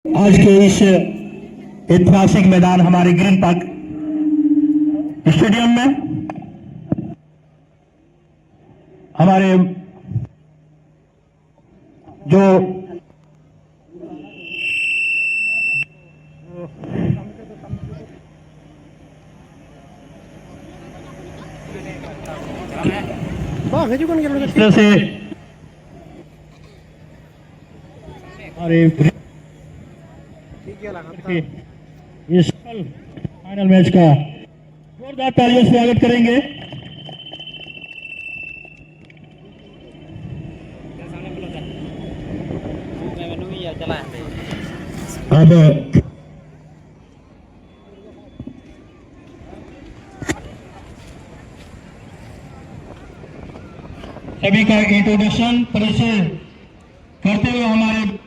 आज के इस ऐतिहासिक मैदान हमारे ग्रीन पार्क स्टेडियम में हमारे जो इस तरह से हमारे इस फाइनल मैच का जोरदार तालियों से स्वागत करेंगे। अब सभी का इंट्रोडक्शन परिचय करते हुए हमारे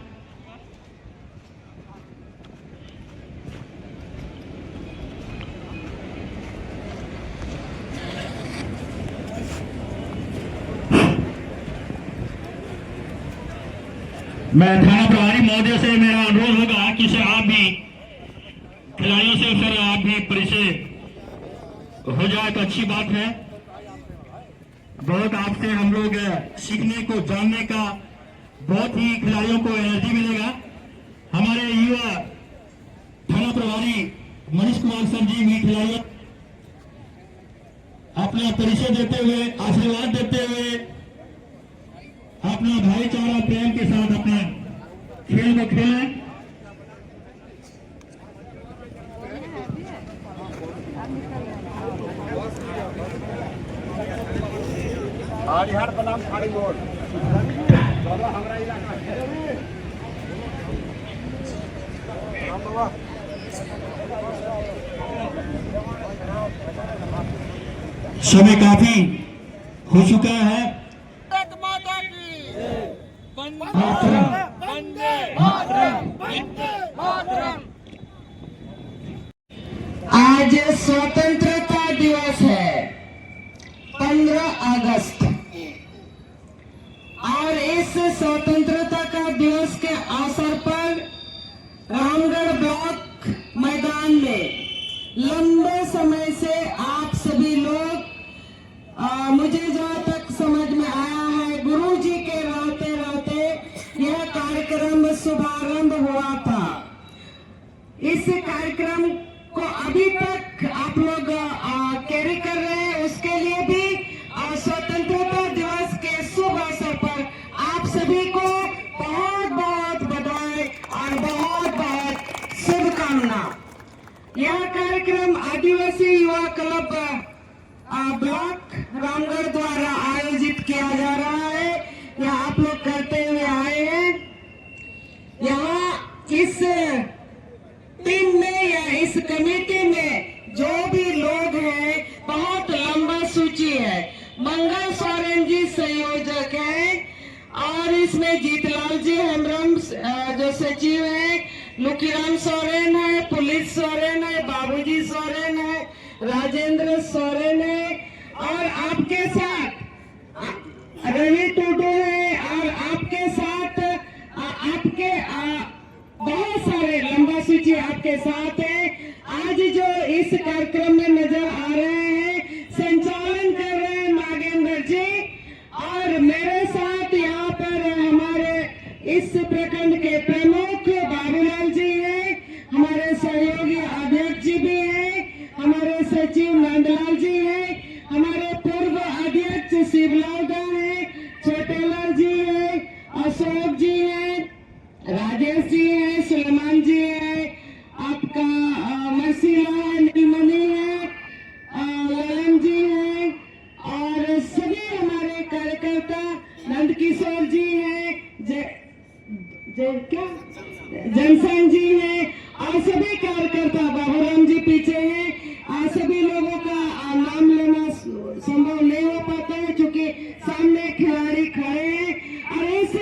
मैं थाना प्रभारी महोदय से मेरा अनुरोध होगा कि सर आप भी खिलाड़ियों से सर आप भी परिचय हो जाए तो अच्छी बात है। बहुत आपसे हम लोग सीखने को जानने का बहुत ही खिलाड़ियों को एनर्जी मिलेगा। हमारे युवा थाना प्रभारी मनीष कुमार सर जी भी खिलाड़ियों अपना परिचय देते हुए आशीर्वाद देते हुए अपना भाईचारा प्रेम के साथ अपने खेल को खेलें। हरिहर बदाम खाड़ी रोड हमारा इलाका है। समय काफी हो चुका है। आज स्वतंत्रता दिवस है 15 अगस्त और इस स्वतंत्रता का दिवस के अवसर पर रामगढ़ ब्लॉक मैदान में लंबे समय से आप सभी लोग मुझे जहाँ तक समझ में आया है गुरु जी के रहते रहते यह कार्यक्रम शुभारंभ हुआ था। इस कार्यक्रम को अभी तक आप लोग कैरी कर रहे हैं, उसके लिए भी स्वतंत्रता दिवस के शुभ अवसर पर आप सभी को बहुत बहुत बधाई और बहुत बहुत शुभकामना। यह कार्यक्रम आदिवासी युवा क्लब ब्लॉक रामगढ़ द्वारा आयोजित किया जा रहा है। यह आप लोग करते हुए आए हैं। यहाँ इस टीम में या इस कमेटी में जो भी लोग हैं बहुत लंबा सूची है। मंगल सोरेन जी संयोजक हैं और इसमें जीतलाल जी हेमरम जो सचिव हैं, लुकीराम सोरेन है, पुलिस सोरेन है, बाबूजी सोरेन है, राजेंद्र सोरेन है और आपके साथ रवि टूडू है और आपके साथ आपके बहुत सारे लंबा सूची आपके साथ है। आज जो इस कार्यक्रम में नजर आ रहे हैं संचालन कर रहे हैं नागेंद्र जी और मेरे साथ यहाँ पर हमारे इस प्रखंड के प्रमुख बाबूलाल जी हैं, हमारे सहयोगी अध्यक्ष जी भी हैं, हमारे सचिव नंदलाल जी हैं, हमारे पूर्व अध्यक्ष शिवलाल दा है, छोटेलाल जी है, अशोक जी है, राजेश जी है, सुलेमान जी है, आपका मसीला है, नीलमणि है, ललन जी है और सभी हमारे कार्यकर्ता नंदकिशोर जी है, जनसन जी है और सभी कार्यकर्ता बाबूराम जी पीछे हैं। सभी लोगों का नाम लेना संभव नहीं हो पाता है क्योंकि सामने खिलाड़ी खड़े हैं और इस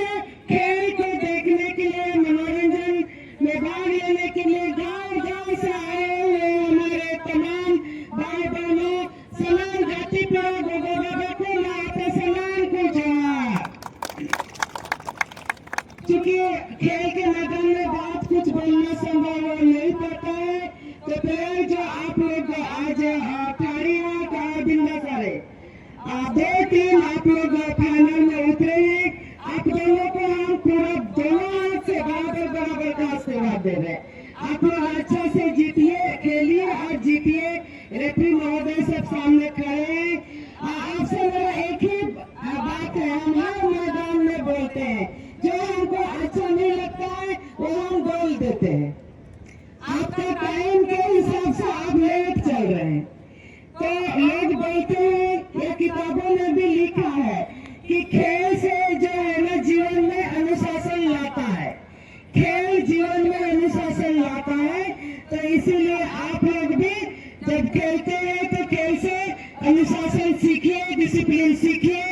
खेल को देखने के लिए मनोरंजन में भाग लेने के लिए गांव-गांव से आए हुए हमारे तमाम भाई बहनों सलाम जाति पर गोगो को लाते सलाम को जवाब। चूंकि खेल के मैदान में बहुत कुछ बराबर का आशीर्वाद दे रहे हैं। आप लोग अच्छा से जीतिए, खेलिए और जीतिए। रेफरी महोदय सब सामने खड़े हैं। आपसे मेरा एक ही बात है, हम हर मैदान में बोलते हैं, जो हमको अच्छा नहीं लगता है वो हम बोल देते हैं। आपका टाइम के हिसाब से आप लेट चल रहे हैं, तो लोग बोलते हैं, या किताबों में भी लिखा है कि खेल से जो है ना जीवन में अनुशासन लाता है। खेल जीवन में अनुशासन लाता है, तो इसीलिए आप लोग भी जब खेलते हैं तो खेल से अनुशासन सीखिए, डिसिप्लिन सीखिए,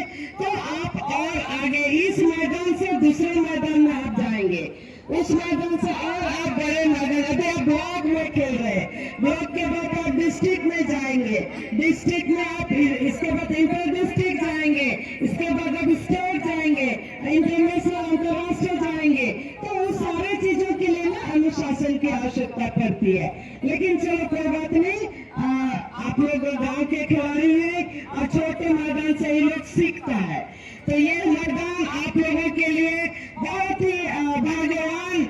तो आप और आगे इस मैदान से दूसरे मैदान में आप जाएंगे, उस मैदान से और आप बड़े मैदान, अभी आप ब्लॉक में खेल रहे हैं, ब्लॉक के बाद आप डिस्ट्रिक्ट में जाएंगे, डिस्ट्रिक्ट में आप इसके बाद इंटर डिस्ट्रिक्ट जाएंगे, इसके बाद आप स्टेट जाएंगे, इंटरनेशनल अंतर्राष्ट्रीय जाएंगे। तो उन सारे चीजों के लिए ना अनुशासन की आवश्यकता पड़ती है। लेकिन चलो कोई बात नहीं, आप लोग गांव के खिलाड़ी हैं और छोटे मैदान से ही लोग सीखता है। तो ये मैदान आप लोगों के लिए बहुत ही भाग्यवान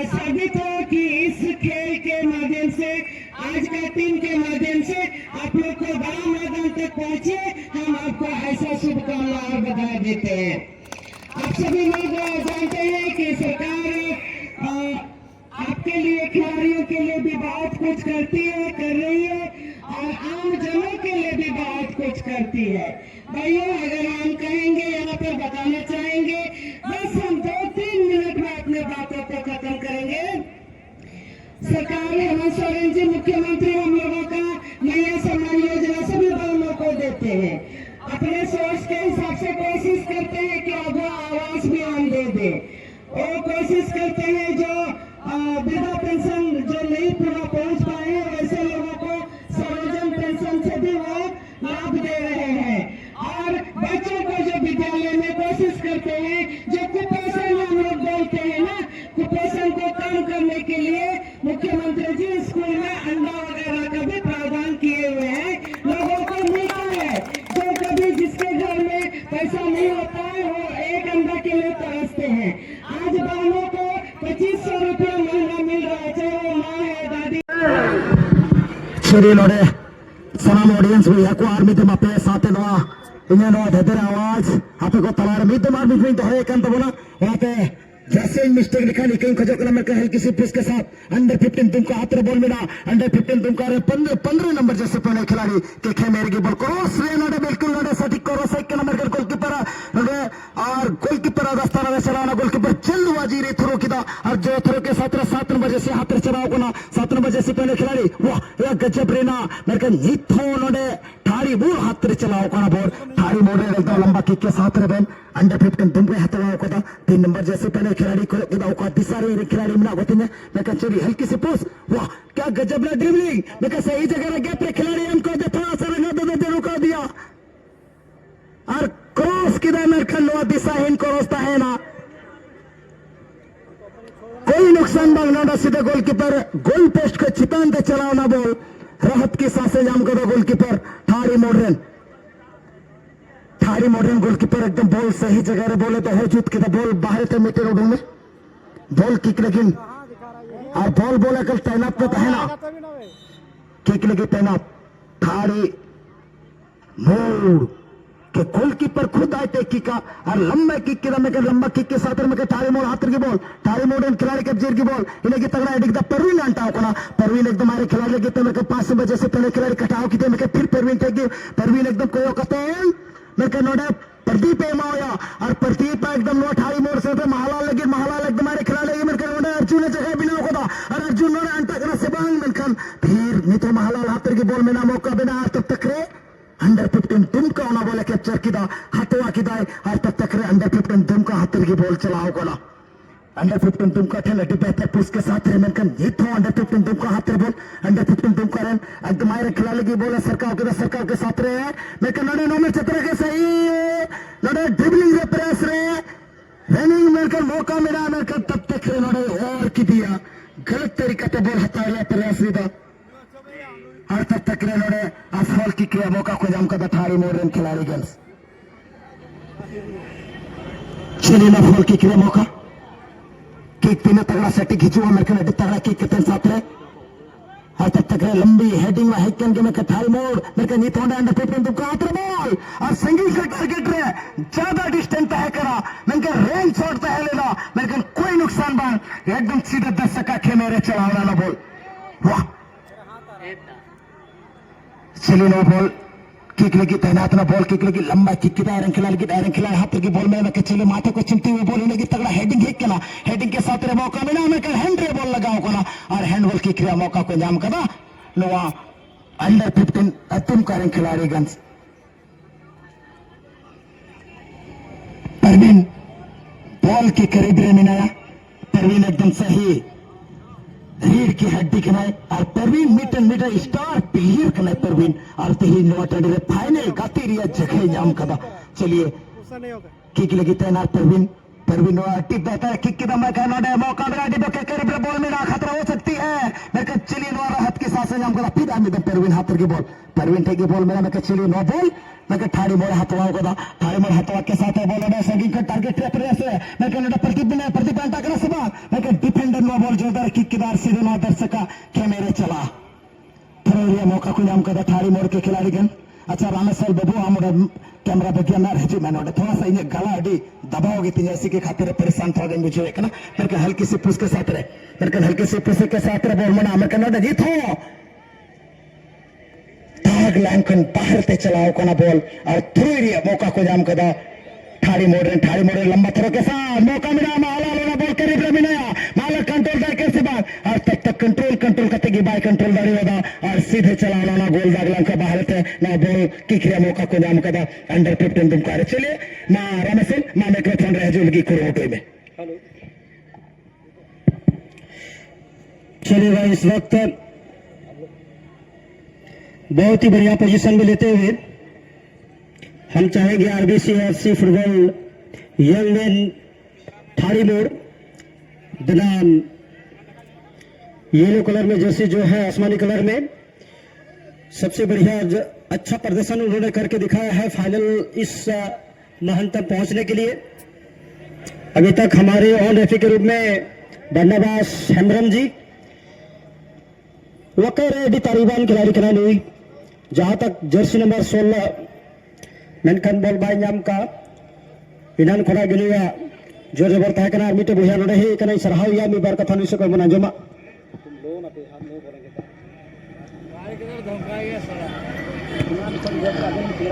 साबित हो कि इस खेल के माध्यम से, आज का टीम के माध्यम से आप लोग को बड़ा मैदान तक पहुंचे। हम आपको ऐसा शुभकामना और बधाई देते हैं। आप सभी लोग जानते हैं कि सरकार आपके लिए, खिलाड़ियों के लिए भी बहुत कुछ करती है, कर रही है, और आम जनों के लिए भी बहुत कुछ करती है। भाइयों, अगर हम कहेंगे, यहाँ पर बताना चाहेंगे, बस हम 2-3 मिनट में अपने बातों को खत्म करेंगे। सरकार हेमंत सोरेन जी मुख्यमंत्री हम लोगों का महिला सम्मान योजना सभी बहनों को देते हैं। अपने सोच के हिसाब से कोशिश करते हैं कि अब वो आवास भी हम दे दे। वो कोशिश करते हैं जो वृद्धा पेंशन जो नहीं पूरा पहुंच पाए हैं, वैसे लोगों को सर्वजन पेंशन से भी वो लाभ दे रहे हैं। और बच्चों को जो विद्यालय में कोशिश करते हैं, जो कुपोषण हम लोग बोलते हैं ना, कुपोषण को कम करने के लिए मुख्यमंत्री जी स्कूल में अंडा वगैरह का भी प्रावधान किए हुए हैं। लोगों को मिलता है, जो कभी जिसके घर में पैसा नहीं होता है वो एक अंडा के लिए तरसते हैं। आज बहनों को 2500 रुपया महीना मिल रहा है, चाहे वो माँ है, दादी। Seri lode, salam audience we aku army tu mape saate noa, ini noa dhedera awaz, ape ko talar mi tu army tu hai kan tu bola, wape जैसे मिस्टेक लिखा लिखें खजो कलम में कहल किसी पुरुष के साथ अंडर 15 तुमको हाथ बॉल मिला, अंडर 15 तुमको 15 नंबर जैसे पहले खिलाड़ी के खे मेरे की बॉल क्रॉस रे नोडे बिल्कुल नोडे सटीक क्रॉस एक नंबर के गोलकीपर नोडे और गोलकीपर रास्ता ना चलाना गोलकीपर चल वाजी रे थ्रो किदा और जो थ्रो के 7 नंबर जैसे हाथ चलाओ को ना 7 नंबर जैसे पहले खिलाड़ी वाह या गजब रे ना मेरे का नीथो नोडे ठाड़ी बूल हाथ चलाओ को ना बॉल ठाड़ी मोड़ रे एकदम लंबा किक के साथ रे बेन अंडर 15 तुमको हाथ लगाओ को था 3 नंबर जैसे पहले खिलाड़ी को इधर को दिशा रे खिलाड़ी मिला होते हैं मैं कह चोरी हल्की से पोस वाह क्या गजब ना ड्रिबलिंग मैं कह सही जगह रे गैप रे खिलाड़ी हमको दे थोड़ा सा रंगा दे रुका दिया और क्रॉस किधर मेरे खल्लो दिशा इन क्रॉस था है ना कोई नुकसान बांगना सीधे गोलकीपर गोल पोस्ट को चितान के चलाओ ना बॉल राहत की सांसें जाम कर गोलकीपर ठाड़ी मॉडर्न गोलकीपर एकदम बॉल सही जगह रे बोले तो हो जूत के बॉल बाहर थे मीटर रोड में बॉल किक लेकिन और बॉल बोले कल तैनात तो है ना किक लगी तैनात ठाड़ी मोड़ के गोलकीपर खुद आए थे किक और लंबा किक के लंबा किक के साथ में ठाड़ी मोड़ हाथ की बॉल ठाड़ी मोड़ खिलाड़ी कैप्चर की बॉल इन्हें की तगड़ा एडिक परवीन अंटाओ को ना परवीन एकदम हमारे खिलाड़ी लगे थे मेरे 5 बजे से पहले खिलाड़ी कटाओ की थे मैं फिर परवीन थे परवीन एकदम कोई कतन मेरे नोडे प्रदीप एमाया और प्रदीप एकदम नो ठाड़ी मोड़ से महालाल एकदम हमारे खिलाड़ी लगे मेरे नोडे अर्जुन ने जगह बिना होता और अर्जुन नोडे अंटा करना से बांग मेरे फिर नहीं तो महालाल हाथ की बॉल में ना मौका बिना तब तक रे अंडर 15 तुमको होना बोले कैप्चर किदा हटवा किदा और तब तक रे अंडर 15 तुमको हाथ की बॉल चलाओ को ना अंडर 15 तुमको ठेला डिब्बे पे पुश के साथ रे मेरे जीतो अंडर 15 तुमको हाथ बॉल अंडर 15 तुमको रन एकदम हमारे खिलाड़ी की बॉल सरकार के साथ रे मेरे नोडे नो में चतरा के सही नोडे ड्रिबलिंग रे प्रेस रे रनिंग मेरे मौका मिला मेरे तब तक रे नोडे और की दिया गलत तरीके से बॉल हटा लिया प्रयास रीदा और तब तक रे नोडे असफल की क्रिया मौका को जम कर ठाड़ी मॉडर्न खिलाड़ी गर्ल्स चलिए ना फॉल की क्रिया मौका किक तीन तगड़ा सेटिंग खींचुआ मेरे को तगड़ा किक कितने साथ रहे और तब तक लंबी हेडिंग में हेकन के मैं कठाई मोड़ मेरे को नीत होंडा अंडर 15 तुमको आतर बॉल और सिंगल का टारगेट रहे ज्यादा डिस्टेंस तय करा मेरे को रेंज शॉट तय लेना मेरे को कोई नुकसान बान एकदम सीधा 10 सका खे मेरे चलावना ना बोल वाह चलिए नो बॉल किक लगी तैनात ना बॉल किक लगी लंबा किक की दायरन खिला हाथ की बॉल में मैं चले माथे को चिमटी हुई बॉल लगी तगड़ा हेडिंग हिट ना हेडिंग के साथ रे मौका मिला मैं कल हैंड रे बॉल लगाओ को ना और हैंड बॉल किक रे मौका को जाम कदा नोआ अंडर 15 तुम करें खिलाड़ी गंस परवीन बॉल के करीब रे मिनाया परवीन एकदम सही रीढ़ की हड्डी कनाए और परवीन मीटर स्टार प्लेयर कनाए परवीन और ही नोटंडे फाइनल गाती रिया जगह जाम कदा चलिए किक लगी तैनात परवीन टिप देता है किक की दम कहना मौका मेरा डिबो के करीब बॉल में ना खतरा हो सकती है मेरे को चलिए नो राहत के साथ जाम कदा फिर आमी परवीन हाथ की बॉल परवीन टेक बॉल मेरा मैं चलिए नो बॉल मैं ठाड़ी मोड़ हथवाओ कदा ठाड़ी मोड़ हथवा के साथ बॉल है सगी का टारगेट रेफरेंस है मैं कहना प्रतिबंध करना सबा मैं कह डिफेंडर नो बॉल जोरदार किक के दार सीधे ना दर्शका के मेरे चला फिर ये मौका को नाम कदा ठाड़ी मोड़ के खिलाड़ी गन अच्छा रामेश्वर बाबू हमारा कैमरा बगिया ना रहे मैंने थोड़ा सा इन्हें गला अड़ी दबाओगे तीन ऐसी के खातिर परेशान थोड़ा दिन मुझे ना मेरे को हल्की सी पुश के साथ रहे मेरे को हल्की सी पुश के साथ रहे बॉल मना मैं कहना जीत हो ताग लैंकन बाहर ते चलाओ को ना बॉल और थ्रू एरिया मौका को जाम कदा ठाड़ी मोड़ लंबा थ्रो के साथ मौका मिला माला लोना बॉल करीब रे मिलाया माला कंट्रोल कर कैसे बात और तब तक कंट्रोल करते की बाय कंट्रोल दाड़ी होगा और सीधे चलाना ना गोल दाग लंका बाहर थे ना बॉल किक रे मौका को जाम कदा अंडर 15 तुम करे चलिए ना रामेश्वर ना माइक्रोफोन रह जो लगी कुरोटो में चलिए भाई इस वक्त बहुत ही बढ़िया पोजीशन में लेते हुए हम चाहेंगे RBC FC football young man ठाड़ी मोड़ बनाम येलो कलर में जर्सी जो है आसमानी कलर में सबसे बढ़िया अच्छा प्रदर्शन उन्होंने करके दिखाया है फाइनल इस महान तक पहुंचने के लिए। अभी तक हमारे ऑन रेफरी के रूप में बन्नाबास हेमरम जी वकर तारीबान खिलाड़ी खिलाड़ी हुई जहां तक जर्सी नंबर 16 मेनखान बॉल बाय नाम का इनान खड़ा गिनुआ जो जबर तहकना मिटे बुया नोडे हे कना सरहाव या मी बार कथा निसे को मना जमा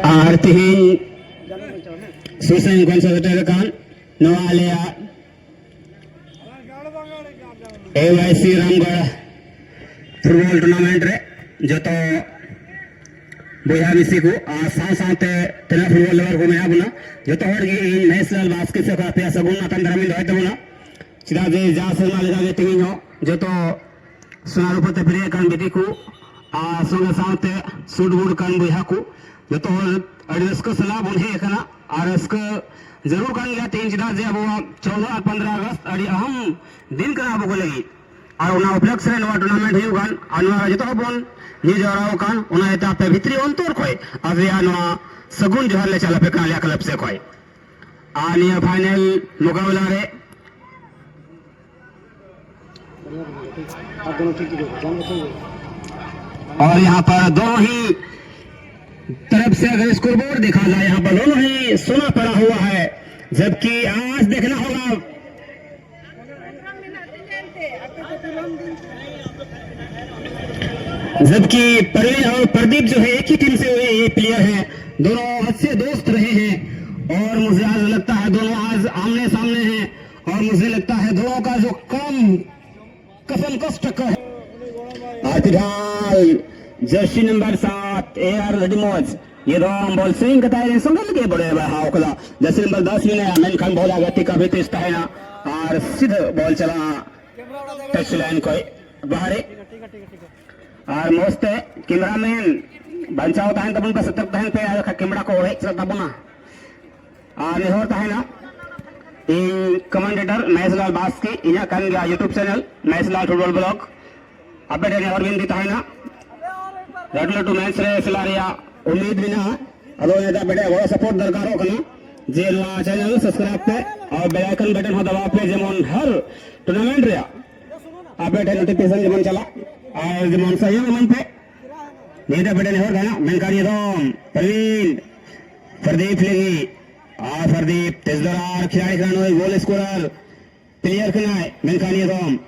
आरतिहीन सुसन कंसर्वेटर कान नवालिया एवाईसी रामगढ़ फुटबॉल टूर्नामेंट रे जो तो बोया मिसी को साथ तना फुटबॉल लेवर को मैं बुना जो तो हर नेशनल बास्केट का पे सगुन तंदर में होय तबुना चिदा जे जा से माले जागे तिंगो जो तो सुनारू पते प्रिय कान बेटी को संगे साथ सूट बूट कान बोया को जो तो अड़स को सलाह बुने कना और इसको जरूर कान लिया तीन चिदा जे अब 14 15 अगस्त अड़ी अहम दिन कना अब को लगी और उना उपलक्ष्य रे नवा टूर्नामेंट हिउ गान अनवा जो तो बोन ये जोराव कान उना एता पे भीतरी अंतर कोई अब या नवा सगुन जो हले चला पे कालिया क्लब से कोई आनिया फाइनल मुकाबला रे और यहाँ पर दोनों ही तरफ से अगर स्कोरबोर्ड देखा जाए यहाँ पर दोनों ही सोना पड़ा हुआ है जबकि आज देखना होगा जबकि परवीन और प्रदीप जो है एक ही टीम से हुए ये प्लेयर हैं दोनों अच्छे दोस्त रहे हैं और मुझे आज लगता है दोनों आज आमने सामने हैं और मुझे लगता है दोनों का जो कम कसम कष्ट का है जर्सी नंबर 7 AR रेडिमोज ये दोनों बॉल स्विंग करता है संगल के बड़े हाउ कला जर्सी नंबर 10 में मैन खान बहुत आगे का भी तेज है ना और सीधे बॉल चला टच लाइन को बाहर और मोस्ट कैमरामैन बंचाव तहन तब उनका सतर्क तहन पे कैमरा को है चलता बना और ये होता है ना इन कमेंटेटर महेशलाल बास की इना कान गया YouTube channel Maheshlal football blog update ने और बिन दिता है ना रेगुलर टू मैच रे सिलारिया उम्मीद बिना अदो नेता बेटे बड़ा सपोर्ट दरकार हो कना जे ला चैनल सब्सक्राइब पे और बेल आइकन बटन हो दबा पे जेमन हर टूर्नामेंट रे अपडेट नोटिफिकेशन जेमन चला और जेमन सही मन पे नीदा बटन हो गया मेनकानी दम प्रवीण प्रदीप लेगी और प्रदीप तेजदार खिलाड़ी का नोई गोल स्कोरर प्लेयर का नाय मेनकानी दम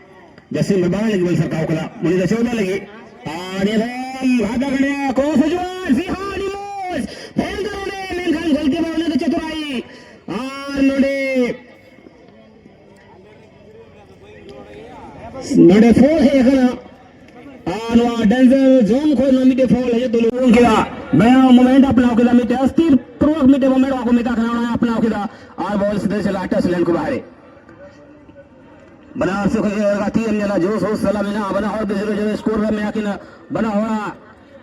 जैसे मरबान लगी बोल सरकार कला मुनी दचोदा लगी और ये दम आधा गणिया क्रॉस जुआ सिहानी मोस भयंकर ने मेनकान गोल के बावने तो चतुराई और नोडे फोल है कना और डेंजर जोन को नमिटे फोल है तो लोगों के बया मोमेंट अपना के मिटे अस्थिर पूर्वक मिटे मोमेंट को मिटा खाना अपना के और बॉल सीधे चला टच लाइन को बाहर बना से गाती अन्यला जोश हो सलाम ना बना और बेजरो जो स्कोर में आके ना बना हुआ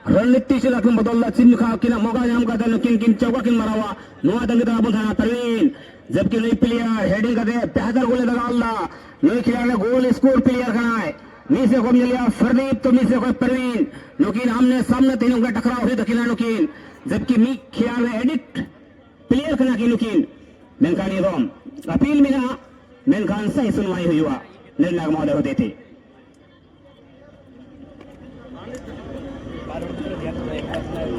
रणनीति से लखन बदलला चिन्ह खा के ना मौका जाम का था किन किन चौका किन मारा हुआ नोआ तंग तरह बोलता प्रवीण जबकि नई प्लेयर हेडिंग करते 75 गोले लगा अल्लाह नई खिलाड़ी गोल स्कोर प्लेयर करना है मी से को मिलिया प्रदीप तो मी से को प्रवीण लेकिन हमने सामने तीनों का टकराव हुई दखिना लेकिन जबकि मी खिलाड़ी एडिट प्लेयर करना की लेकिन मेनकानी रोम अपील में ना मेनकान सही सुनवाई हुई हुआ निर्णय महोदय होते थे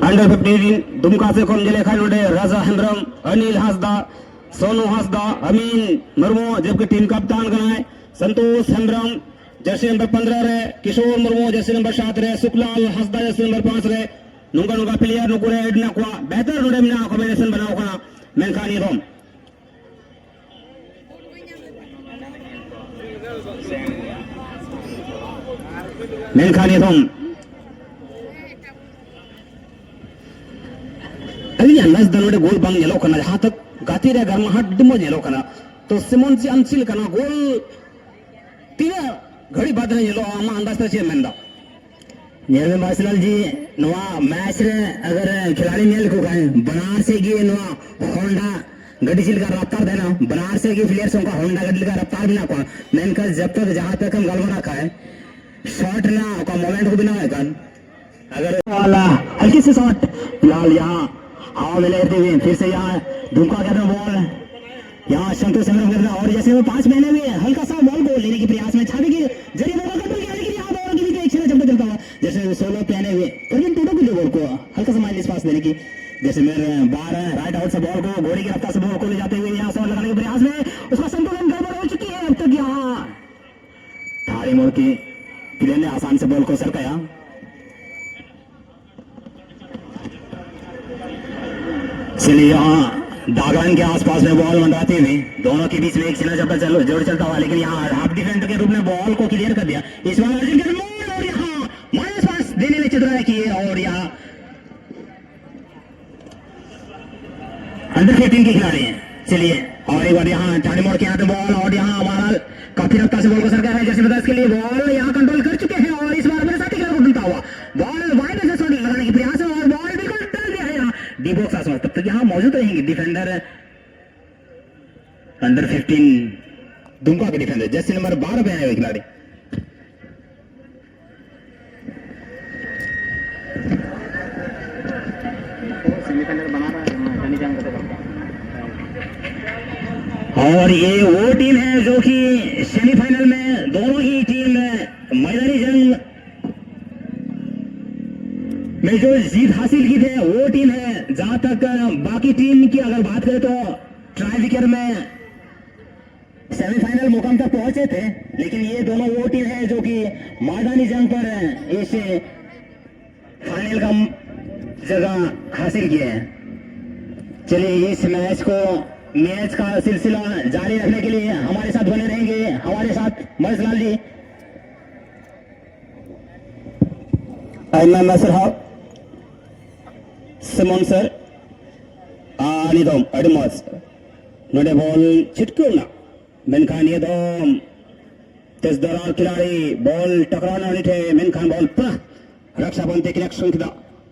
अंडर 15 दुमका से कम जिले खानोडे राजा हेम्ब्रम अनिल हंसदा सोनू हंसदा अमीन मुर्मू जबकि टीम कप्तान का है संतोष हेम्ब्रम जर्सी नंबर 15 रे किशोर मुर्मू जर्सी नंबर 7 रे सुखलाल हंसदा जर्सी नंबर 5 रे नुंगा नुंगा प्लेयर नुकुरे एडना को बेहतर नोडे में कॉम्बिनेशन बनाओ का मेनकानी रोम मेनकानी रोम अली अंदाज दनोडे गोल बंग येलो करना जहां तक गाती रे घर में हट डिमो येलो करना तो सिमोन से अंसिल करना गोल तीन घड़ी बाद ने येलो आमा अंदाज से मेंदा नेरवे मार्शल जी नवा मैच रे अगर खिलाड़ी नेल को गए बनारस से गे नवा होंडा गडिसिल का रफ्तार देना बनारस से गे प्लेयर से उनका होंडा गडिल का रफ्तार बिना को मैंने कहा जब तक जहां तक हम गलवा रखा है शॉट ना का मोमेंट को बिना है कान अगर वाला हल्की से शॉट फिलहाल यहाँ हवा में लेते हुए फिर से यहाँ धुमका कर रहा बॉल यहाँ संतोष संग्रह कर रहा और जैसे वो 5 महीने में हल्का सा बॉल को लेने के प्रयास में छावे की जरिए मौका कर दिया लेकिन यहाँ बॉल की भी एक छेड़ा चलता हुआ जैसे 16 पहने हुए करके टूटो के बॉल को हल्का सा माइनस पास देने की जैसे मेरे बाहर राइट आउट से बॉल को घोड़ी की रफ्तार से बॉल को ले जाते हुए यहाँ शॉट लगाने के प्रयास में उसका संतुलन गड़बड़ हो चुकी है अब तक यहाँ थाड़ी मोड़ की प्लेयर ने आसान से बॉल को सरकाया चलिए यहाँ दागन के आसपास में बॉल मंडराते हुए दोनों के बीच में एक सीना चलता जोड़ चलता हुआ लेकिन यहाँ हाफ डिफेंडर के रूप में बॉल को क्लियर कर दिया इस बार अर्जुन के मोड़ और यहाँ माइनस पास देने में चतुराई की और यहाँ अंडर 15 के खिलाड़ी हैं चलिए और एक बार यहाँ ठाणे मोड़ के यहाँ पे बॉल और यहाँ हमारा काफी रफ्तार से बॉल को सरका है जैसे बता इसके लिए बॉल यहाँ कंट्रोल कर चुके हैं और इस बार मेरे साथी खिलाड़ी को डूबता हुआ बॉल वाइड से शॉट लगाने की प्रयास है और बॉल बिल्कुल टल गया है यहाँ डी बॉक्स आसपास तब तक यहाँ मौजूद रहेंगे डिफेंडर अंडर 15 दुमका के डिफेंडर जैसे नंबर 12 पे आए हुए खिलाड़ी और ये वो टीम है जो कि सेमीफाइनल में दोनों ही टीम मैदानी जंग में जो जीत हासिल की थे वो टीम है जहां तक बाकी टीम की अगर बात करें तो ट्राई विकेट में सेमीफाइनल मुकाम तक पहुंचे थे लेकिन ये दोनों वो टीम है जो कि मैदानी जंग पर इस फाइनल का जगह हासिल किए हैं चलिए इस मैच का सिलसिला जारी रखने के लिए हमारे साथ बने रहेंगे हमारे साथ मर्जलाल जी साहब सिमोन सर निदम अडमस नोडे बॉल चिटकुना मेनखान ये दम तेज दरार खिलाड़ी बॉल टकराना थे मेनखान बॉल पुनः रक्षा बनते कि संखिदा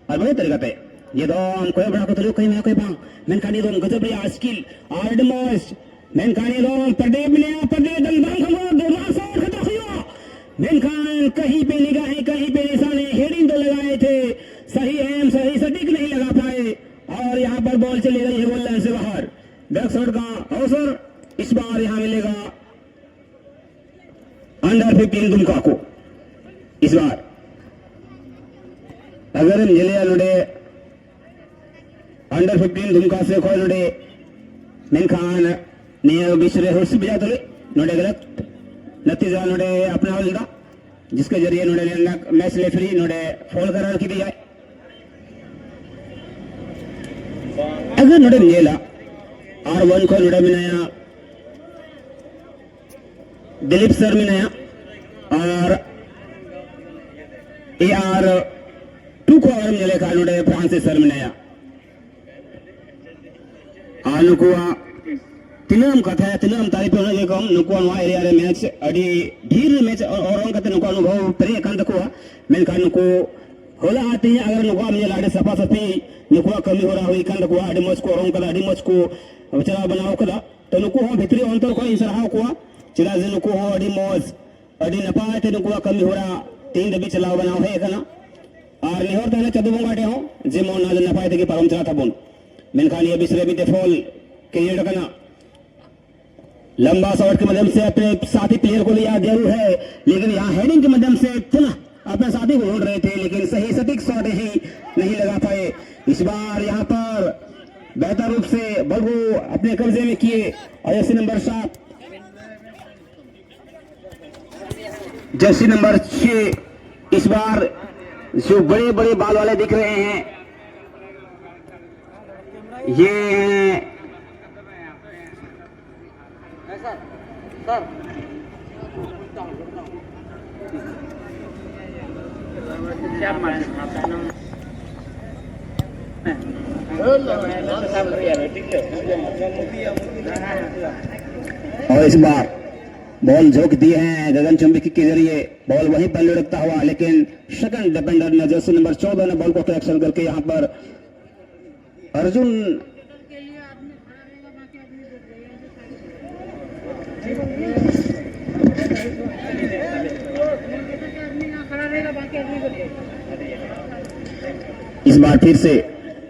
और बड़े तरीका पे ये दम कोई बड़ा को तो कोई मैं कोई बांग मेनखान ये दम गजब या स्किल अडमस मेनखान ये दम प्रदीप ने प्रदीप दम खमा दो शॉट खतरा हुआ मेनखान कहीं पे निगाहें कहीं पे निशाने हेडिंग तो लगाए थे सही एम सही सटीक नहीं लगा पाए और यहाँ पर बॉल चली गई है गोल लाइन से बाहर बैक शॉट का अवसर इस बार यहां मिलेगा अंडर 15 दुमका को। इस बार अगर मिले नोडे अंडर 15 दुमका से कोई नोडे मेनखान नियर बिसरे हुर्स बिजा तले नोडे गलत नतीजा नोडे अपने हवलदा जिसके जरिए नोडे मैच रेफरी नोडे फॉल करार की दिया है। अगर नोडे मिलेला R1 को नोडे मिलाया दिलीप सर मिलाया और AR2 को और मिले का नोडे फ्रांसिस सर मिलाया नुकुआ तिनम कथा है तिनम तारीफ होने के कम नुकुआ नवा एरिया रे मैच अडी ढीर मैच और कते नुकुआ अनुभव परे कांत को मेनखान नुको होला आते हैं अगर नुकुआ में लाडे सफा सफी नुकुआ कमी हो रहा हुई कांत को अडी मच को और कदा अडी मच को चला बनाओ कदा तो नुको हो भितरी अंतर को इंसराहा को चिरा जे नुको हो अडी मच अडी नपाए ते नुकुआ कमी हो रहा तीन दबी चलाओ बनाओ है कना और निहोर तने चदुबंगाटे हो जे मो ना नपाए ते की परम चला था बोन मेनखान ये बिसरे भी फॉल क्रिएट करना लंबा शॉट के माध्यम से अपने साथी प्लेयर को लिया जरूर है लेकिन यहाँ हेडिंग के माध्यम से पुनः अपने साथी को ढूंढ रहे थे लेकिन सही सटीक शॉट ही नहीं लगा पाए। इस बार यहाँ पर बेहतर रूप से बॉल को अपने कब्जे में किए और जर्सी नंबर 7 जर्सी नंबर 6 इस बार जो बड़े बड़े बाल वाले दिख रहे हैं ये हैं और इस बार बॉल झोंक दिए हैं गगन चुंबकी के जरिए बॉल वहीं पर लुढ़कता हुआ लेकिन सेकंड डिफेंडर ने जर्सी नंबर 14 ने बॉल को कलेक्शन करके यहाँ पर अर्जुन इस बार फिर से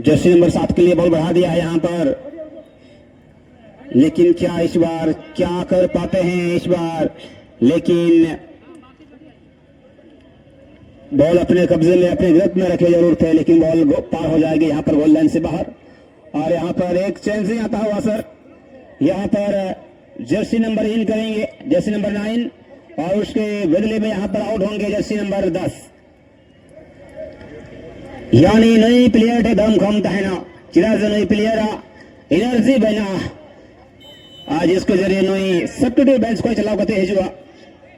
जर्सी नंबर 7 के लिए बॉल बढ़ा दिया है यहाँ पर लेकिन क्या इस बार क्या कर पाते हैं इस बार लेकिन बॉल अपने कब्जे में अपने ग्रिप में रखे जरूर थे लेकिन बॉल पार हो जाएगी यहाँ पर गोल लाइन से बाहर और यहाँ पर एक चेंजिंग आता हुआ सर यहाँ पर जर्सी नंबर इन करेंगे जर्सी नंबर 9 और उसके बदले में यहाँ पर आउट होंगे जर्सी नंबर 10 यानी नई प्लेयर है दम खम तहना चिराज नई प्लेयर एनर्जी बना आज इसके जरिए नई सब्स्टिट्यूट बेंच को चलाव करते हिजुआ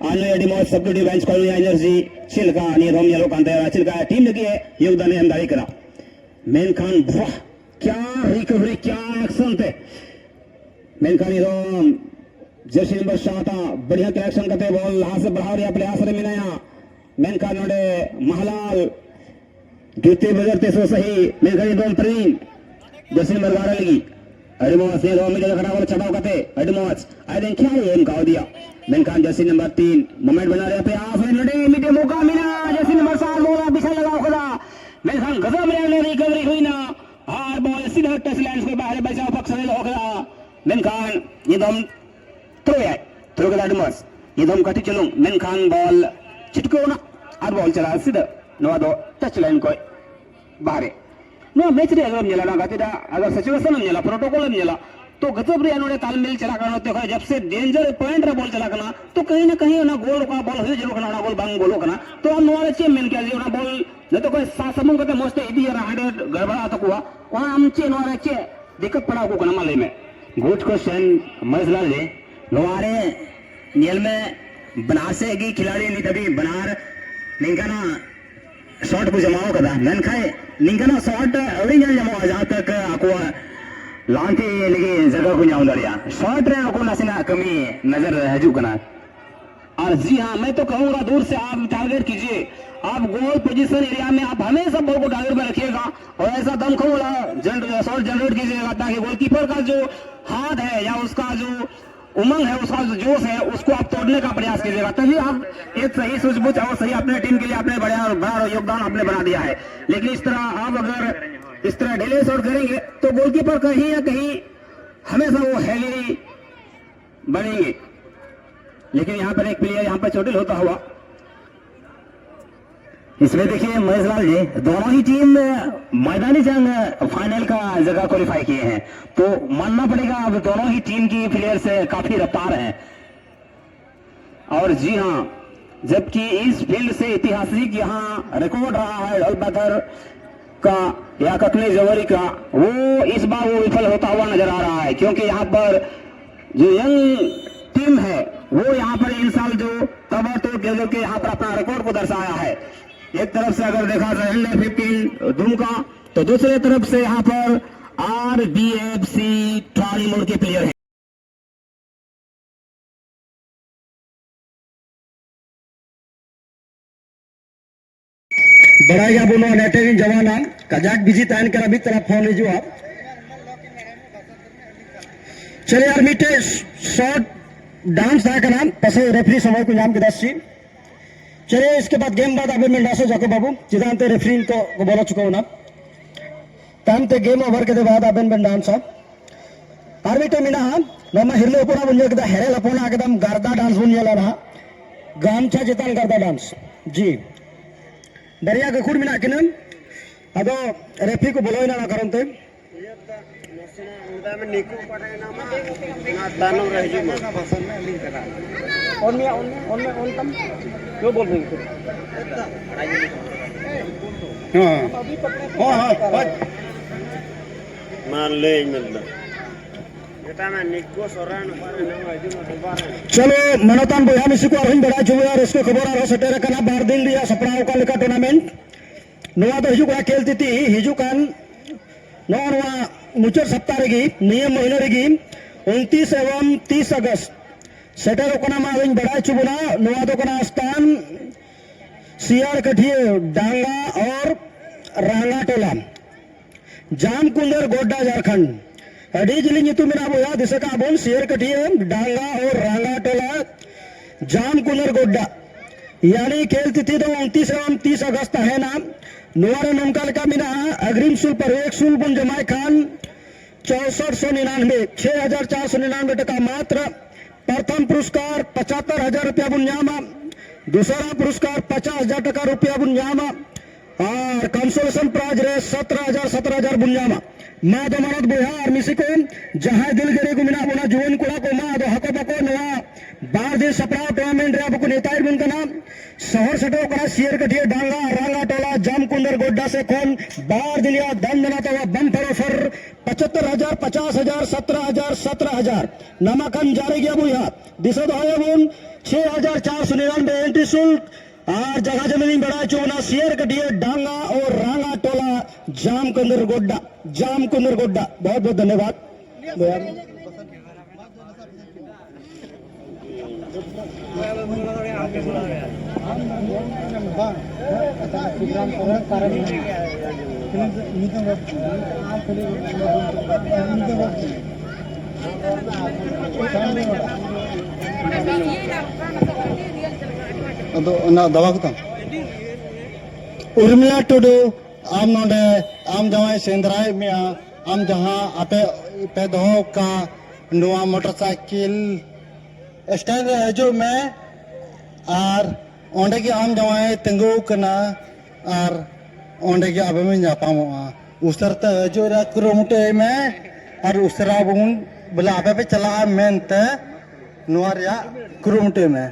आने एडिमो सब्स्टिट्यूट बेंच को एनर्जी चिलका नि रोम येलो कांते चिलका टीम लगी है योगदान अंदारी करा मेनखान वाह क्या रिकवरी क्या एक्शन थे मेनखान रोम जर्सी नंबर 7 बढ़िया कलेक्शन करते बॉल हाथ से बढ़ा रही प्लेयर से मिलाया मेनखान नोडे महलाल गिरते बजरते सो सही मेनखान रोम प्रीन जर्सी नंबर 12 लगी अडमोस ने रोम में खड़ा वाला चढ़ाव करते अडमोस आई थिंक क्या ये गाव दिया मेनखान जर्सी नंबर 3 मोमेंट बना रहे पे आप नोडे मिटे मौका मिला जर्सी नंबर 7 बोला पीछे लगाओ खुदा मेनखान गजब ने रिकवरी हुई ना और बॉल सीधा टच लाइन से बाहर बचाव पक्ष में होगा मेनखान ये दम थ्रो के अडमोस ये दम कटी चलूं मेनखान बॉल चिटको ना और बॉल चला सीधा नवा दो टच लाइन को बाहर नो मैच रे अगर नेला ना गातेदा अगर सिचुएशन में नेला प्रोटोकॉल में नेला तो गजब रे अनोडे तालमेल चला करना तो जब से डेंजर पॉइंट रे बॉल चला करना तो कहीं ना कहीं ना गोल का बॉल हो जरूर करना गोल बांग गोलो करना तो हम नोरे चे मेन क्या जो ना बॉल न तो कोई सासमंग करते मस्त इदी रा हंड्रेड गड़बड़ा तो हुआ वहां हम चे नोरे चे दिक्कत पड़ा को करना माले में गुड क्वेश्चन मजला ले नोरे नेल में बनार से की खिलाड़ी नहीं तभी बनार नहीं ना शॉट को जमाओ कदा मन खाए निंगना शॉट अवरी जन जमाओ जहां तक आपको लांटी लगी जगह को जाऊं दरिया शॉट रे आपको नसीना कमी नजर हजू कना और जी हां मैं तो कहूंगा दूर से आप टारगेट कीजिए आप गोल पोजीशन एरिया में आप हमेशा बॉल को टारगेट में रखिएगा और ऐसा दम खोला शॉट जनरेट कीजिएगा ताकि गोलकीपर का जो हाथ है या उसका जो उमंग है उसका जो जोश है उसको आप तोड़ने का प्रयास कीजिएगा तभी आप एक सही सूझबूझ और सही अपने टीम के लिए आपने बड़ा योगदान आपने बना दिया है लेकिन इस तरह आप अगर इस तरह डिले शॉट करेंगे तो गोलकीपर कहीं ना कहीं हमेशा वो हेली बनेंगे। लेकिन यहाँ पर एक प्लेयर यहाँ पर चोटिल होता हुआ, इसमें देखिए महेश लाल जी, दोनों ही टीम मैदानी जंग फाइनल का जगह क्वालिफाई किए हैं, तो मानना पड़ेगा अब दोनों ही टीम की प्लेयर से काफी रफ्तार है। और जी हाँ, जबकि इस फील्ड से ऐतिहासिक यहाँ रिकॉर्ड रहा है अलबदर का या कतले जवरी का, वो इस बार वो विफल होता हुआ नजर आ रहा है, क्योंकि यहाँ पर जो यंग टीम है वो यहाँ पर इन साल जो ताबड़तोड़ खेलों के यहाँ पर अपना रिकॉर्ड को दर्शाया है। एक तरफ से अगर देखा जाए अंडर 15 दुमका, तो दूसरे तरफ से यहाँ पर RBFC ट्राली मोड़ के प्लेयर है। बड़ा या बोलो अटैकिंग जवाना कजाक बिजी तान कर अभी तरफ फोन लीजिए आप। चलिए यार मीटे शॉर्ट डांस था का नाम पसे रेफरी समय को नाम के 10 सी। चलिए इसके बाद गेम बाद अभी मिल जाके बाबू जिदांते रेफरी को बोला चुका हूं ना टाइम ते गेम ओवर के बाद अबेन बन डांस आर्मीटे मिना नोमा हिरले ऊपर बुंजे के हेरे लपोना एकदम गर्दा डांस बुंजे ला रहा गामछा जितान गर्दा डांस जी दरिया के खुद मिना किनन अदो रेफरी को बोलो ना करनते में निकू पड़ेगा ना तानो रह जी भाषण में लिंक करा और तम क्यों बोल रही हो? हां मान ले मिलता बेटा मैं निको सोरान पर ना आजू में चलो मनोतान बोया मिसी को अरहिन बड़ा जो यार इसको खबर आ रहा सटेरा कना बार दिन दिया सपना का लिखा टूर्नामेंट नोआ तो हिजु का खेलती थी हिजु कान नोआ मुचर सप्ताह रेगी नियम महीना रेगी 29 एवं 30 अगस्त सेटर ओकना माविन बड़ा चुबुना नोआ तो कना स्थान सियार कठिए डांगा और रांगा टोला जामकुंदर गोड्डा झारखंड अडी जिली नीतु मिना बोया दिसे का बोन सियार कठिए डांगा और रांगा टोला जामकुंदर गोड्डा यानी खेल तिथि तो 29 एवं 30 अगस्त है ना नुआरे नमकाल का मिना अग्रिम शुल्क पर एक शुल्क बुन जमाई खान 6499 6499 टका मात्र। प्रथम पुरस्कार 75,000 रुपया बुनियामा, दूसरा पुरस्कार 50,000 टका रुपया बुनियामा और कंसोलेशन प्राइज रे 17,000 बुनियामा। माँ दो मरद बोहा और मिसी को जहां दिल गिरे को मिना बोना जुवन कुड़ा को माँ दो हको बको नवा बार दिन सपना टूर्नामेंट रे आपको नेताई बुन का नाम शहर सटो करा शेयर कटिए डांगा रांगा टोला जामकुंदर गोड्डा से कौन बार दिन या दम बनाता हुआ बम फरो फर 75,000 50,000 17,000 नामांकन जारी किया बुया दिशा दो बुन 6,499 एंट्री शुल्क और जगह जमीन बड़ा चोना शेयर कटिए डांगा और रांगा टोला जामकुंदर गोड्डा बहुत बहुत धन्यवाद। दवा को उर्मिला टुडू आम नोडे आम जवाई सेंद्राय में आम जहां आपे पे दो का नुआ मोटरसाइकिल स्टैंड जो में और ओंडे की आम जवाई तिंगु कना और ओंडे की आबे में जापामोआ उसरता जो रा कुरुमुटे में और उसरा बुन बोला आपे पे चला मेनते नुआरिया कुरुमुटे में।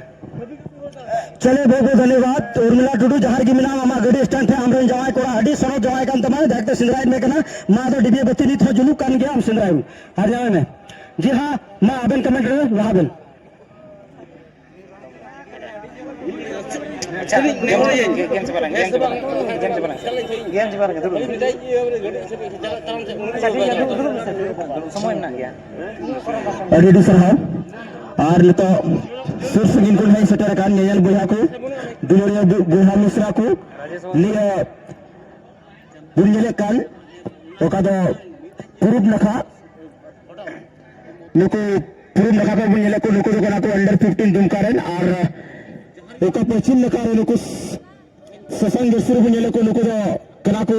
चले बहुत बहुत धन्यवाद उर्मिला टुडू जहार की मिना मामा गड़ी स्टैंड थे हमरे जवाई कोड़ा हडी सरो जवाई कान तमाय देखते सिंधराय में कना मां तो डिबे बत्ती नी थो जुलू कान गया हम सिंधराय हर जगह में जी हां मां अबन कमेंट रे वहां बन अच्छा गेम से बना समय ना गया रेडी सर है और तो शीर्ष गिनकुल है सटर कान नेयल बुया को दुलोरिया गुहा मिश्रा को लिए बुंजले कान ओका दो पुरुब नखा नुको पुरुब नखा पे बुंजले को नुको को अंडर 15 दुमकारन और ओका पश्चिम नखा नुको ससंग सुर बुंजले को नुको कना को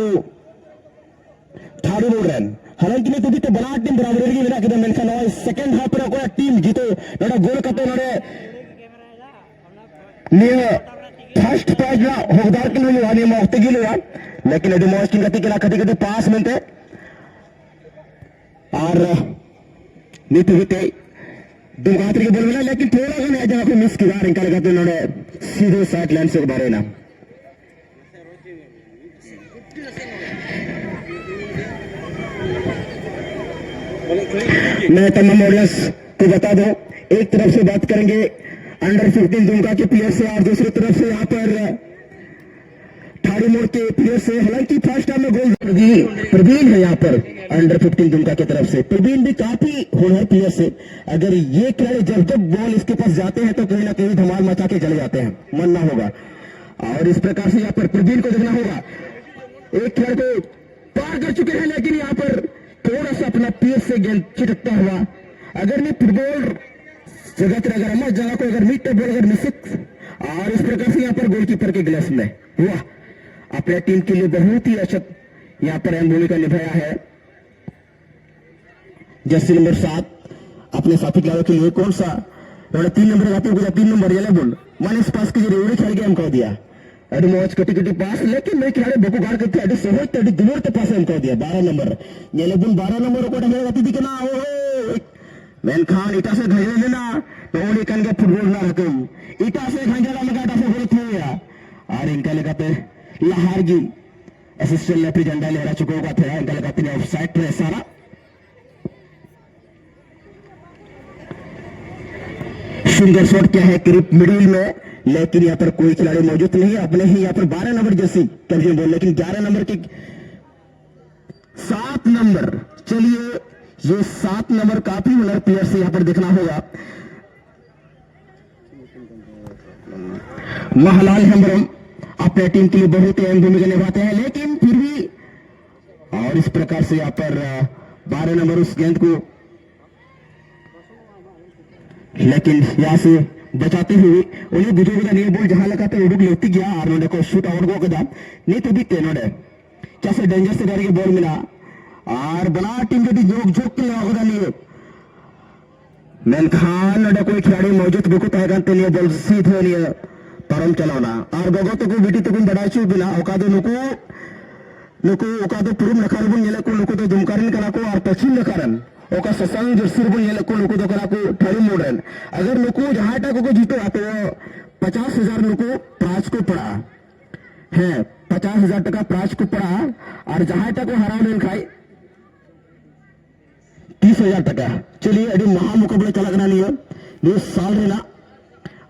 ठाडू बोल रहे हालांकि नहीं तो भी तो बना टीम बराबर की मेरा किधर मेंशन है सेकंड हाफ पर कोई टीम जीतो नोड़ा गोल करते नोड़े निये फर्स्ट प्राइज ना होगदार के लिए वाली मौके की लिया लेकिन यदि मौज की गति के ना कभी पास मिलते और नीति बीते दुर्गात्री के बोल मिला लेकिन थोड़ा सा नहीं जगह पे मिस किया इनका लगा तो नोड़े सीधे साइड लाइन से बारे ना मैं तमाम ऑडियंस को बता दूं एक तरफ से बात करेंगे अंडर 15 दुमका के प्लेयर से और दूसरी तरफ से यहाँ पर ठाड़ी मोड़ के प्लेयर से हालांकि फर्स्ट टाइम में गोल प्रवीण है यहाँ पर अंडर 15 दुमका की तरफ से प्रवीण भी काफी होनहार प्लेयर से अगर ये खिलाड़ी जब जब बॉल इसके पास जाते हैं तो कहीं ना कहीं धमाल मचा के चले जाते हैं मानना होगा और इस प्रकार से यहाँ पर प्रवीण को देखना होगा एक खिलाड़ी को पार कर चुके हैं लेकिन यहाँ पर थोड़ा सा अपना पैर से गेंद चिटकता हुआ अगर नहीं फुटबॉल जगत अगर अमर जगह को अगर मीट बॉल अगर मिसिक और इस प्रकार से यहाँ पर गोलकीपर के गिलास में हुआ अपने टीम के लिए बहुत ही अच्छा यहाँ पर अहम भूमिका निभाया है जर्सी नंबर 7 अपने साथी खिलाड़ियों के लिए कौन सा 3 नंबर आते हैं 3 नंबर ये बोल माने इस पास के जरिए खेल के हमको दिया अरे मौज कटी कटी पास लेकिन मैं खिलाड़ी बको गाड़ करते अरे सोहत अरे दूर के पास हमको दिया 12 नंबर ये लेकिन 12 नंबर को ढंगे जाती थी कि ना ओ मैन खान इटा से घंजे लेना तो ओली कन के फुटबॉल ना रकम इटा से घंजे ला लगा से बोल थे या और इनका लगाते लहारगी असिस्टेंट लेफ्टी झंडा लहरा चुका हुआ था इनका लगाते ने ऑफसाइड पे सारा सुंदर शॉट क्या है करीब मिडिल में लेकिन यहाँ पर कोई खिलाड़ी मौजूद नहीं है अपने ही यहाँ पर 12 नंबर जैसी कैप्टन बोल लेकिन 11 नंबर के 7 नंबर चलिए ये 7 नंबर काफी हुनर प्लेयर से यहाँ पर देखना होगा महलाल हेम्ब्रम अपने टीम के लिए बहुत ही अहम भूमिका निभाते हैं लेकिन फिर भी और इस प्रकार से यहाँ पर 12 नंबर उस गेंद को लेकिन यहाँ से बचाते हुए उन्हें बुजुर्ग का नहीं बोल जहां लगाते उड़ुक लेती गया और नोडे को शूट आउट को कदा नहीं तो भी नोडे कैसे डेंजर से करके बॉल मिला और बना टीम के जोक जोक के होगा नहीं मैन खान नोडे कोई खिलाड़ी मौजूद बुको तय नहीं बॉल सीधे नहीं परम चलाना और गगो तो को बिटी तो को बढ़ा चु बिना ओकादो नुको ओकादो पुरुम नखार बुन येले को नुको तो दुमकारिन कला को और पश्चिम नखारन ओका ससंग जर्सी बुन येले को नुको तो कला को ठाड़ी मॉडर्न अगर नुको जहां तक को जीतो तो 50,000 नुको प्राइज को पड़ा है 50,000 टका प्राइज को पड़ा और जहां तक वो हरा नहीं खाई 30,000 टका चलिए अभी महा मुकाबला चला करना नहीं है 2 साल रहना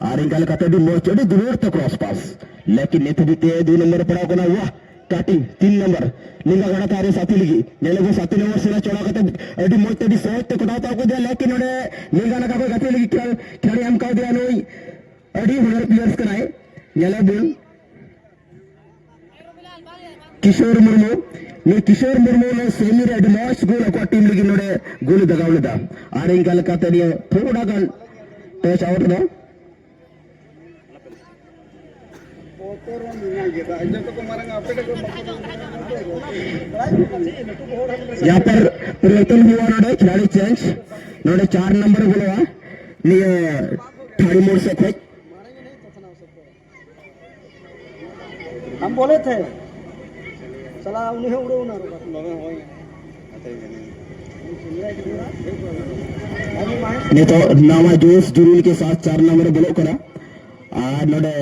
और इनका लगाते भी मोच दूर तक क्रॉस पास लेकिन नहीं तो भी 2 नंबर पड़ा को ना हुआ काटिंग 3 नंबर लिंगा गणा तारे साथी लिखी जैसे वो 7 नंबर से चौड़ा करते अभी मोच तभी सोच तक कटाता को दिया लेकिन उन्हें लिंगा ना का कोई गति लिखी खिलाड़ी हम कह दिया नहीं अड़ी हुनर प्लेयर्स कराए जैसे बोल किशोर मुर्मू ने सेमी रेड मॉस गोल को टीम लिखी नोड़े गोल दगावलेदा और इनका लगाते नहीं थोड़ा गन टच आउट दो यहाँ पर परिवर्तन हुआ नोड़े खिलाड़ी चेंज नोड़े 4 नंबर बोला नहीं ठाड़ी मोड़ से खोज हम बोले थे चला उन्हें उड़ो ना नहीं तो नामा जोश जुरूल के साथ 4 नंबर ब्लॉक करा और नोड़े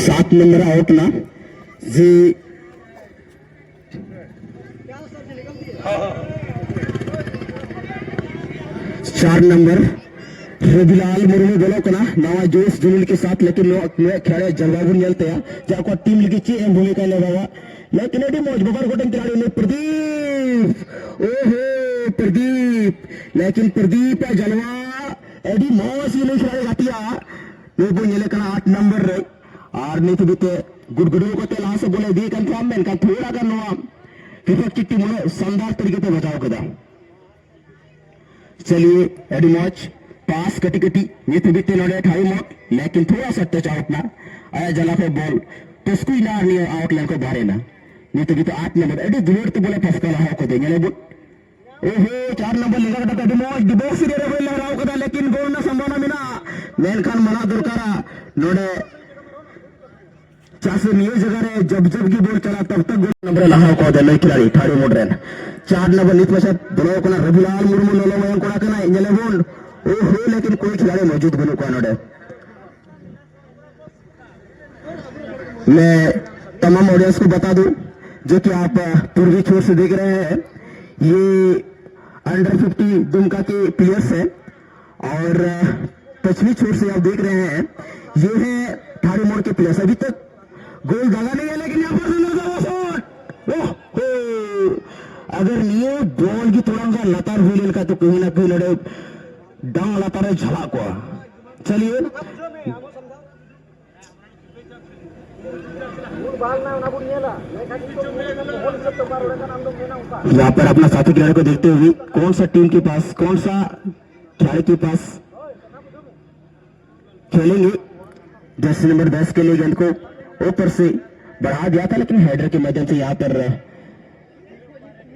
7 नंबर आउट ना जी 4 नंबर रविलाल मुर्मू बोलो कना नवा जोश जुनून के साथ लेकिन खेड़े जलवाबुन चलते हैं जाको टीम लिखी ची एम भूमिका निभावा लेकिन एडी मौज बबर कोटिंग खिलाड़ी ने प्रदीप ओहो प्रदीप लेकिन प्रदीप है जलवा एडी मौज ये नहीं खिलाड़ी घाटिया वो बोले कना 8 नंबर रे और नहीं तो बीते गुडगुडू को ते लास्ट बोले दी कंफर्म में का थोड़ा का नवा विपक्ष की टीम ने शानदार तरीके से बचाव करा चलिए एडी मौज पास कटी कटी ये तो बीते नोड़े ठाई मौत लेकिन थोड़ा सा टच आउट ना आया जला पे बॉल तो स्क्रीन नहीं आउट लाइन को बाहर ना Nito gitu 8 number. Edi dulur tu bola pas kalah aku deh. Nyale but. Oh 4 number lega kata tadi mau di box dia bola rau kata lekin gol na sambana mina. Melkan mana durkara node चासे निये जगह रे जब की ball चला तब तक goal number लहाव को दे लई खिलाड़ी थाड़ी मोडरेन 4 नंबर नित मशत दोनों को ना रविलाल मुर्मू लोलो मयंक कोड़ा कना इनले बोल ओहो लेकिन कोई खिलाड़ी मौजूद बनो को नोडे मैं तमाम ऑडियंस को बता दूं जो कि आप पूर्वी छोर से देख रहे हैं ये अंडर 50 दुमका के प्लेयर्स हैं और पश्चिमी छोर से आप देख रहे हैं ये है थाड़ी मोड़ के प्लेयर्स अभी तक गोल दागा नहीं है लेकिन यहाँ पर अगर ये बॉल की थोड़ा सा लतार हुई का तो कहीं ना कहीं लड़े डंग लतार झला को चलिए यहाँ पर अपना साथी खिलाड़ी को देखते हुए कौन सा टीम के पास कौन सा खिलाड़ी के पास खेलेंगे। जर्सी नंबर 10 के लिए गेंद को ऊपर से बढ़ा दिया था लेकिन हेडर के माध्यम से यहाँ पर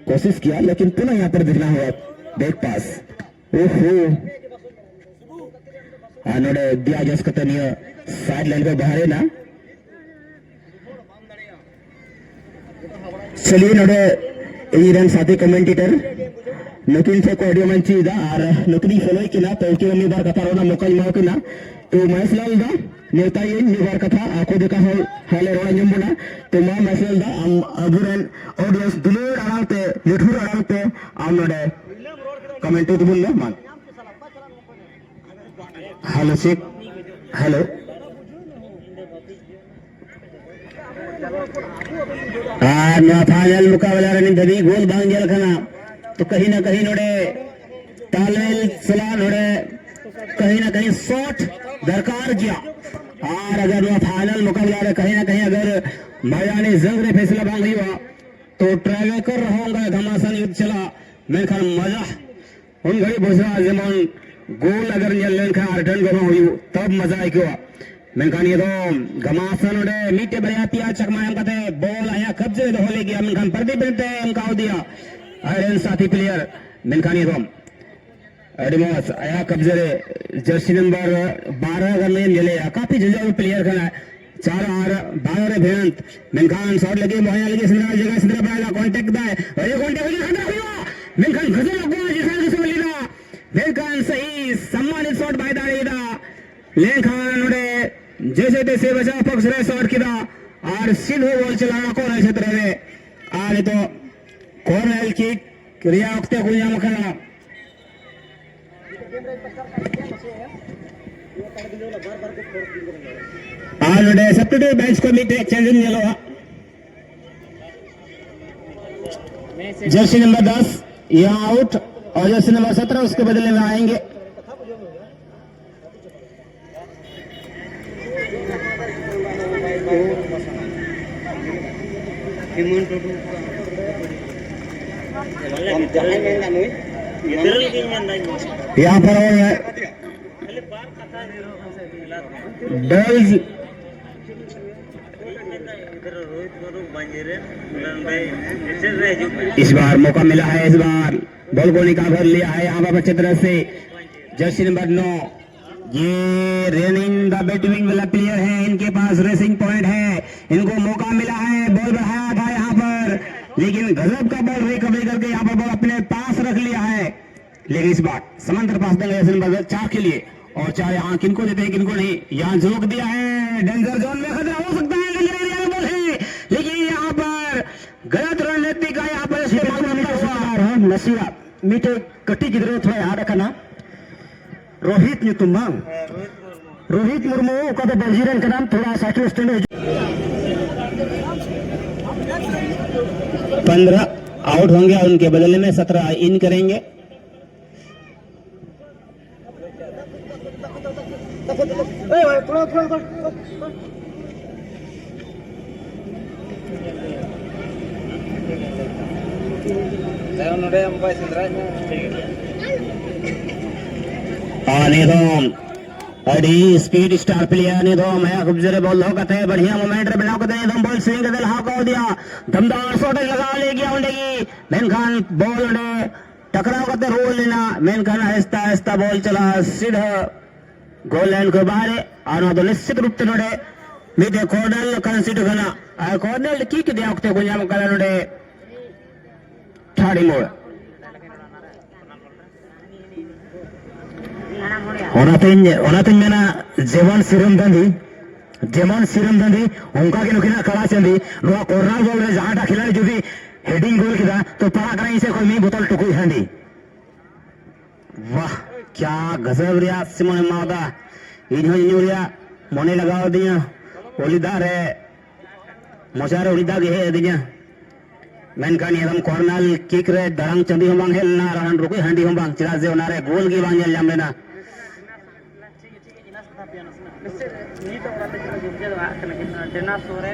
कोशिश किया लेकिन पुनः यहाँ पर दिखना हुआ बैक पास ओहो नोड़े दिया जस कतनिया साइड लाइन पे बाहर है ना। चलिए नोड़े ये रन साथी कमेंटेटर नकिन से ऑडियो मंच इदा और नकली फॉलो किना तो के उम्मीद बार कथा रोना मौका माओ किना तो मैसलाल दा नेता ये निवार कथा आको देखा हो हाले रोना जम्बुना तो मां मैसलाल दा अबुरन ऑडियंस दुलूर आरांते लिठुर आरांते आम नोड़े कमेंट तो बोल मान हेलो चेक हेलो फाइनल मुकाबला रनिंग धनी गोल बांगल खाना तो कहीं ना कहीं नोड़े तालमेल सलाह नोड़े कहीं ना कहीं शॉट दरकार किया और अगर वह फाइनल मुकाबला रहे कहीं ना कहीं अगर मैदानी जंग ने फैसला बांध हुआ तो ट्रैवल कर रहा घमासान युद्ध चला मैं खान मजा उन घड़ी भोसरा जमान गोल अगर रिटर्न कर हुई तब मजा आई क्यों मैं खान ये तो घमासान मीटे बरियाती चकमाया कहते बॉल आया कब्जे हो ले गया मैं खान पर्दे बिनते उनका दिया आयरन साथी प्लेयर मैं खान ये तो एडमोस आया कब्जे जर्सी नंबर 12 अगर नहीं मिले काफी जल्दी प्लेयर का 4 और 12 भेंट मैं खान शॉट लगे मोहन लगे सिंदरा जगह सिंदरा बनाया कांटेक्ट दा अरे कांटेक्ट खतरा हुआ मैं खान गजल लगवा जिसान किसे मिला मैं खान सही सम्मानित शॉट बायदा रेदा ले खान उड़े जैसे तैसे बचा पक्ष रे शॉट किदा और सीधे बॉल चलाना कॉर्नर क्षेत्र में आले तो कॉर्नर किक क्रिया वक्त गुया मखना आलुडे substitute bench committee changing yellow jersey number 10 यहाँ आउट और जर्सी नंबर 17 उसके बदले में आएंगे। यहाँ पर डल्स इस बार मौका मिला है इस बार बॉल को निकाल कर लिया है यहाँ पर अच्छी तरह से जर्सी नंबर 9 ये रनिंग द बैटिंग वाला प्लेयर है इनके पास रेसिंग पॉइंट है इनको मौका मिला है बॉल बढ़ाया था यहाँ पर लेकिन गजब का बॉल रिकवरी करके यहाँ पर बॉल अपने पास रख लिया है लेकिन इस बार समंदर पास देंगे नंबर 4 के लिए और 4 यहाँ किनको देते हैं किनको नहीं यहाँ झोंक दिया है डेंजर जोन में खतरा हो सकता है बॉल है लेकिन यहाँ पर गलत रणनीति का यहाँ पर नसीरा मीटे कट्टी की जरूरत थोड़ा याद रखना रोहित न्यूतुम्बांग रोहित मुर्मू का तो बजीरन का नाम थोड़ा साइकिल स्टैंड 15 आउट होंगे और उनके बदले में 17 इन करेंगे। अड़ी स्पीड स्टार प्लेयर ने दो मैं खूब जरे बॉल हो कते बढ़िया मोमेंट रे बनाओ कते दम बॉल स्विंग कते हाउ को दिया दमदार शॉट लगा ले गया उंडेगी मेनखान बॉल ने टकराव कते रोल लेना मेनखान आहिस्ता आहिस्ता बॉल चला सीधा गोल लाइन को बाहर और तो निश्चित रूप से नोडे मीटे कॉर्नर कंसीडर करना आ कॉर्नर किक दिया वक्त को जाम कला नोडे ठाड़ी मोड़ ओनाते मेना जेमन सिरम दंदी उनका के नुकिना कला चंदी नो कॉर्नर बॉल रे जहां खिलाड़ी जुदी हेडिंग गोल किदा तो पड़ा करा से कोई मी बोतल टुकुई हांडी वाह क्या गजब रिया सिमोन मादा इन यूरिया मोने लगाओ दिया ओलिदा रे मोचारे ओलिदा गे हे दिया मेनखान एकदम कॉर्नर किक रे दरंग चंदी हम बांग हेल ना रन रुकुई हांडी हम बांग चिरा जे ओनारे गोल की बांग जाम लेना Ini tuh orang kecil juga, kena kena jenas sore,